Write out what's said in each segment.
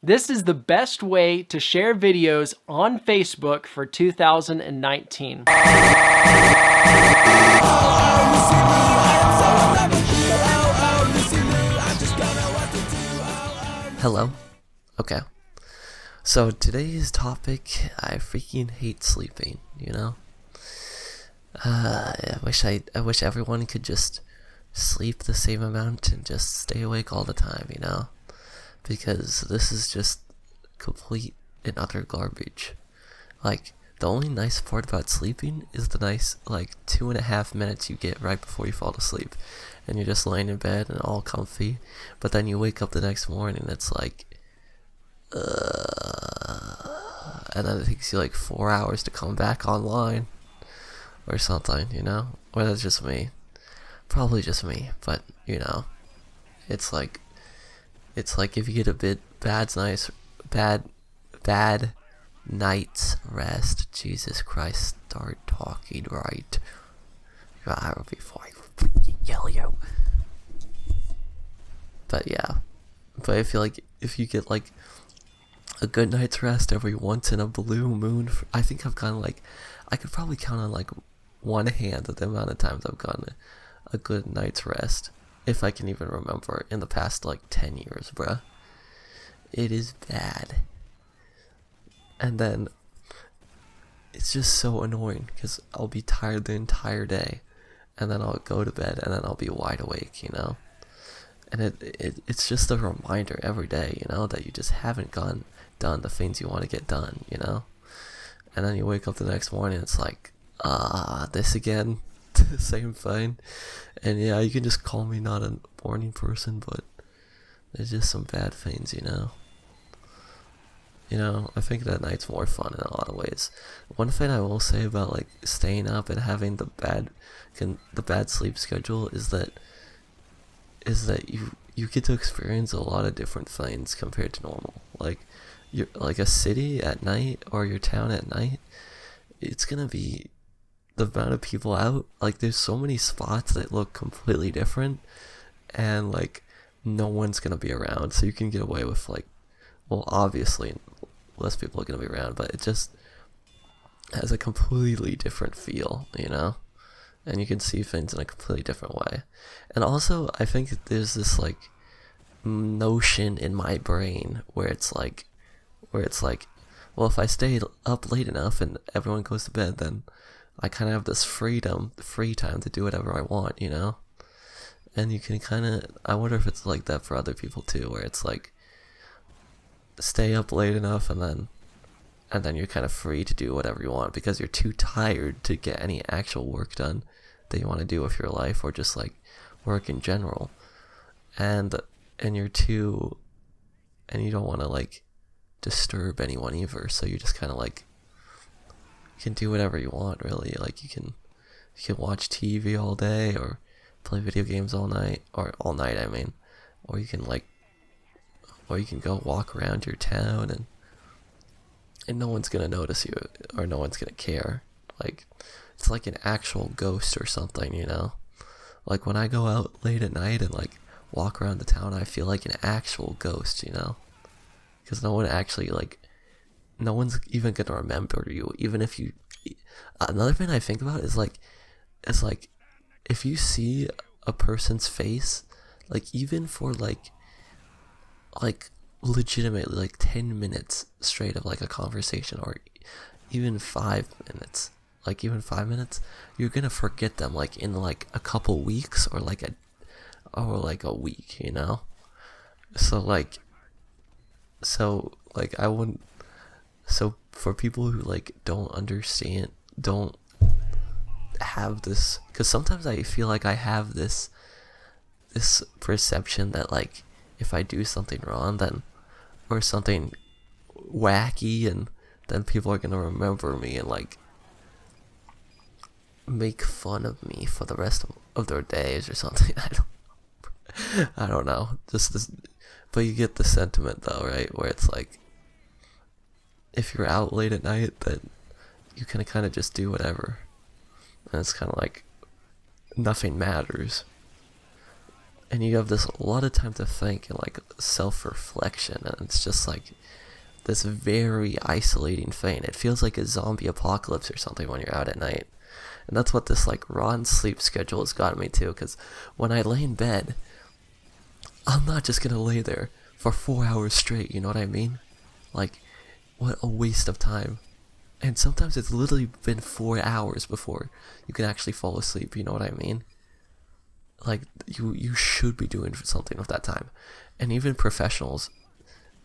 This is the best way to share videos on Facebook for 2019. Hello? Okay. So today's topic, I freaking hate sleeping, you know? I wish everyone could just sleep the same amount and just stay awake all the time, you know? Because this is just complete and utter garbage. Like, the only nice part about sleeping is the nice, 2.5 minutes you get right before you fall asleep. And you're just laying in bed and all comfy. But then you wake up the next morning and it's like, and then it takes you like 4 hours to come back online. Or something, you know? Or that's just me. Probably just me, but, you know. It's like if you get a bad night's rest. Jesus Christ, start talking right. Before I freaking yell you. But yeah. But I feel like if you get like a good night's rest every once in a blue moon, I think I've gotten I could probably count on one hand the amount of times I've gotten a good night's rest. If I can even remember in the past 10 years, bruh. It is bad. And then it's just so annoying because I'll be tired the entire day and then I'll go to bed and then I'll be wide awake, you know? And it's just a reminder every day, you know, that you just haven't done the things you want to get done, you know? And then you wake up the next morning, it's like, this again, same thing. And yeah, you can just call me not a morning person, but there's just some bad things, you know? You know, I think that night's more fun in a lot of ways. One thing I will say about staying up and having the bad sleep schedule is that you get to experience a lot of different things compared to normal. You're a city at night or your town at night, it's gonna be the amount of people out. There's so many spots that look completely different, and no one's gonna be around, so you can get away with well, obviously less people are gonna be around, but it just has a completely different feel, you know? And you can see things in a completely different way. And also, I think there's this notion in my brain where it's like, well, if I stay up late enough and everyone goes to bed, then I kind of have this free time to do whatever I want, you know? And you can I wonder if it's like that for other people too, where it's stay up late enough and then you're kind of free to do whatever you want because you're too tired to get any actual work done that you want to do with your life or just work in general. And you don't want to disturb anyone either, so you just kind of you can do whatever you want, really. You can watch TV all day or play video games all night, or all night I mean, or you can go walk around your town and no one's gonna notice you or no one's gonna care. It's like an actual ghost or something, you know? When I go out late at night and walk around the town, I feel like an actual ghost, you know? Because no one actually no one's even gonna remember you, even if you. Another thing I think about is if you see a person's face, even for legitimately 10 minutes straight of a conversation, or even 5 minutes, even 5 minutes, you're gonna forget them in a couple weeks or a week, you know? I wouldn't. So for people who don't have this, because sometimes I feel like I have this perception that if I do something wrong, then, or something wacky, and then people are gonna remember me and make fun of me for the rest of their days or something. I don't know. Just this, but you get the sentiment though, right? Where it's if you're out late at night, then you can kind of just do whatever, and it's kind of nothing matters. and you have this a lot of time to think and like self-reflection, and it's just like this very isolating thing. It feels like a zombie apocalypse or something when you're out at night. And that's what this like rotten sleep schedule has gotten me to, because when I lay in bed, I'm not just gonna lay there for 4 hours straight, you know what I mean? Like, what a waste of time. And sometimes it's literally been 4 hours before you can actually fall asleep, you know what I mean? Like, you should be doing something with that time. And even professionals,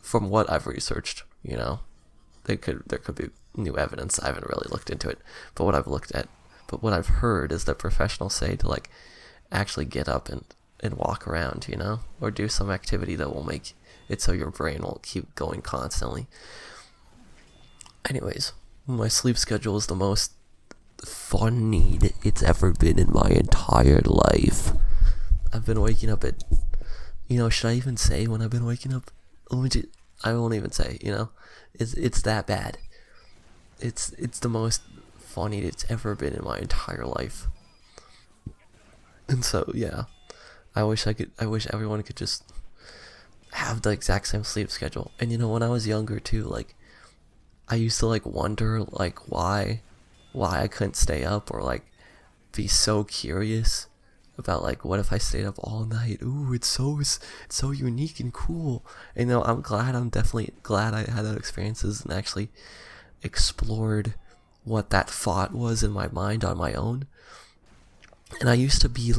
from what I've researched, you know, there could be new evidence. I haven't really looked into it, but what I've heard is that professionals say to like actually get up and walk around, you know, or do some activity that will make it so your brain will keep going constantly. Anyways, my sleep schedule is the most funny it's ever been in my entire life. I've been waking up at, you know, should I even say when I've been waking up? I won't even say, you know, it's that bad. It's the most funny it's ever been in my entire life. And so yeah, I wish everyone could just have the exact same sleep schedule. And you know, when I was younger too, like I used to like wonder like why I couldn't stay up, or like be so curious about like what if I stayed up all night. Ooh, it's so unique and cool. And you know, I'm definitely glad I had those experiences and actually explored what that thought was in my mind on my own. And I used to be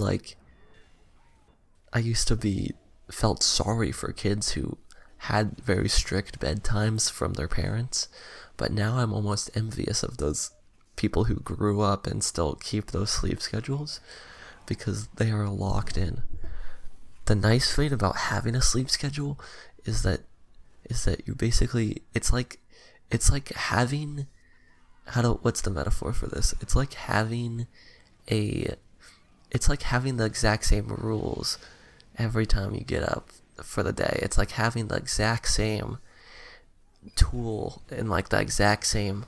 felt sorry for kids who had very strict bedtimes from their parents, but now I'm almost envious of those people who grew up and still keep those sleep schedules, because they are locked in. The nice thing about having a sleep schedule is that you basically, it's like having, what's the metaphor for this? It's like having the exact same rules every time you get up for the day. It's like having the exact same tool and like the exact same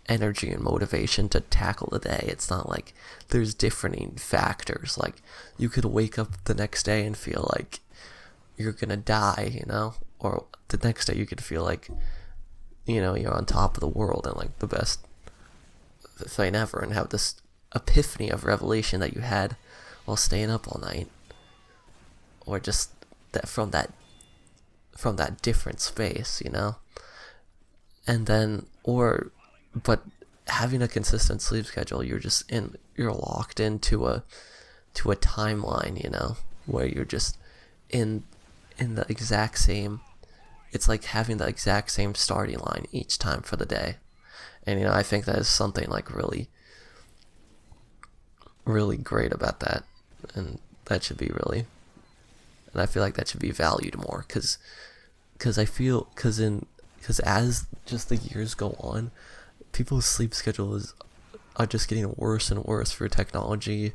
energy and motivation to tackle the day. It's not like there's differing factors. Like you could wake up the next day and feel like you're gonna die, you know, or the next day you could feel like, you know, you're on top of the world and like the best thing ever, and have this epiphany of revelation that you had while staying up all night, or just that from that different space, you know. And then, but having a consistent sleep schedule, you're locked into a timeline, you know, where you're just in the exact same, it's like having the exact same starting line each time for the day. And you know, I think that is something like really, really great about that, and that should be really, and I feel like that should be valued more, because as just the years go on, people's sleep schedules are just getting worse and worse through technology,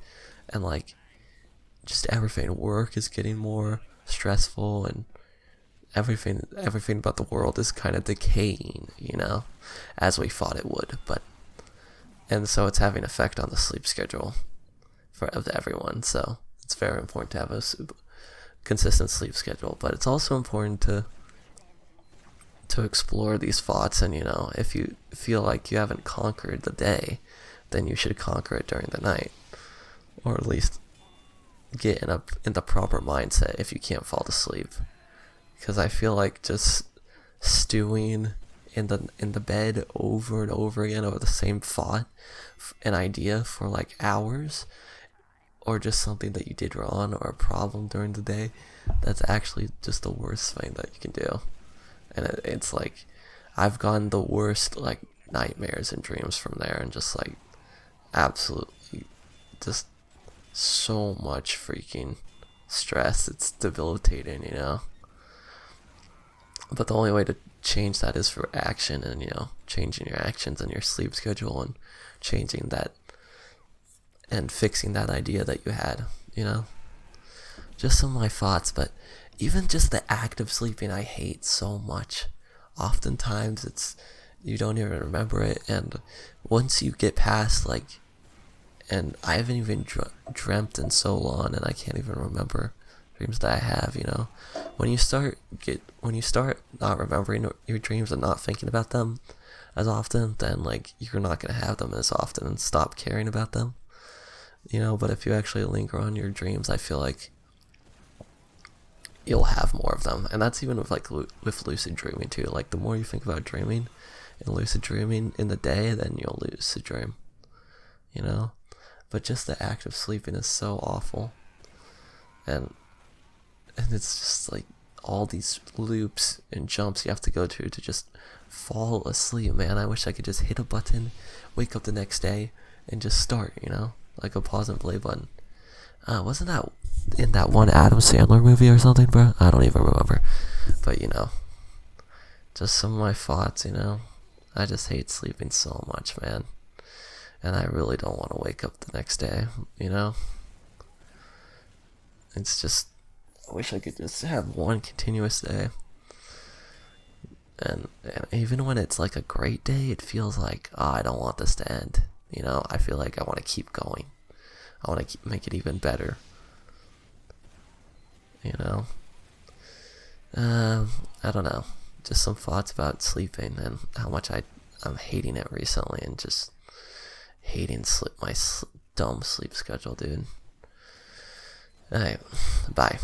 and like just everything. Work is getting more stressful, and everything about the world is kind of decaying, you know, as we thought it would. And so it's having effect on the sleep schedule of everyone. So it's very important to have a consistent sleep schedule, but it's also important to explore these thoughts. And you know, if you feel like you haven't conquered the day, then you should conquer it during the night, or at least get in the proper mindset if you can't fall asleep. Because I feel like just stewing in the bed over and over again over the same thought, an idea for like hours, or just something that you did wrong or a problem during the day, that's actually just the worst thing that you can do. And it's like I've gotten the worst like nightmares and dreams from there, and just like absolutely just so much freaking stress. It's debilitating, you know. But the only way to change that is for action, and you know, changing your actions and your sleep schedule, and changing that and fixing that idea that you had, you know. Just some of my thoughts. But even just the act of sleeping I hate so much. Oftentimes you don't even remember it, and once you get past like and I haven't even dreamt in so long, and I can't even remember dreams that I have. You know, when you start not remembering your dreams and not thinking about them as often, then like you're not gonna have them as often and stop caring about them. You know, but if you actually linger on your dreams, I feel like you'll have more of them. And that's even with like with lucid dreaming too. Like the more you think about dreaming and lucid dreaming in the day, then you'll lucid dream. You know, but just the act of sleeping is so awful, and it's just like all these loops and jumps you have to go to just fall asleep. Man, I wish I could just hit a button, wake up the next day, and just start. You know, like a pause and play button. Wasn't that in that one Adam Sandler movie or something, bro? I don't even remember. But you know, just some of my thoughts. You know, I just hate sleeping so much, man. And I really don't want to wake up the next day, you know? It's just, I wish I could just have one continuous day. And even when it's like a great day, it feels like, oh, I don't want this to end. You know, I feel like I want to keep going. I want to make it even better. You know? I don't know. Just some thoughts about sleeping and how much I'm hating it recently, and just hating my dumb sleep schedule, dude. Alright, bye.